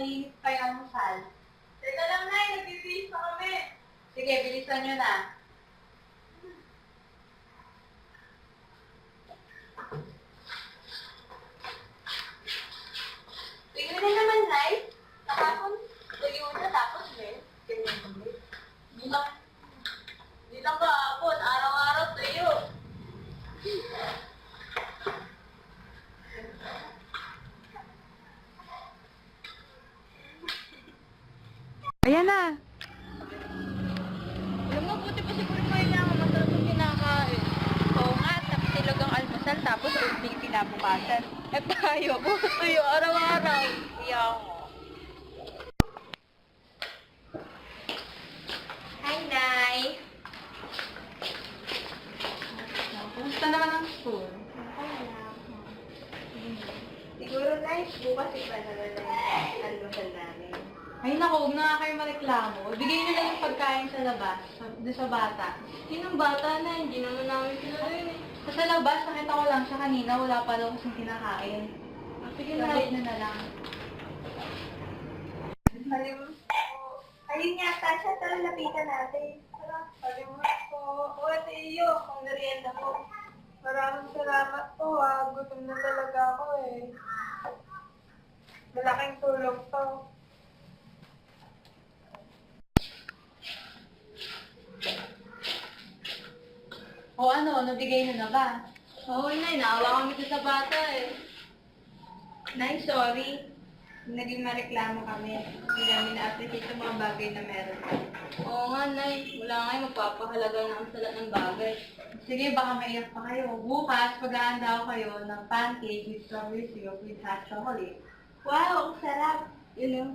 mainit pa yung almusal. Teka lang, Nay. Nagbibihis pa kami. Sige, bilisan nyo na. Tingnan na naman, Nay. Nakapon, tuyo na tapos, Nay. Tingnan mo. Di lang kahapon. Araw-araw tuyo. Ayan na. Alam mo, buti pa siguro kayo na ako masarap yung kinakain. Oo nga, tapos ang almusal tapos ubing kinabukasan. Eh, tayo. Puro tuyo araw-araw. Iyaw mo. Hi, Nay. Kumusta naman ang school? Siguro, Nay, bukas iba na lang yung almusal namin. Ay naku, huwag na nga kayo mareklamo. Bigay nyo lang yung pagkain sa labas, doon sa bata. Sinong bata na? Hindi naman namin sila yun eh. Sa labas, nakita ko lang siya kanina, wala pa daw kasing kinakain. Sige Sige, na. na na lang. Ayun yata siya. Tara, lapitan natin. Tara, palimus ko. O, ito iyo. Kung narienda mo. Maraming salamat po ha. Gutom na talaga ako eh. Malaking tulong to. O ano, nabigay nyo na ba? Oo, Nay. Naawa kami sa bata eh. Nay, sorry. Naging mareklamo kami. Hindi namin na-appreciate yung mga bagay na meron. Oo nga, Nay. Wala nga yung magpapahalaga na ang salat ng bagay. Sige, baka maiyak pa kayo. Bukas, paghahanda ko kayo ng pancake with strawberry syrup with hot chocolate. Wow, ang sarap. Yun know?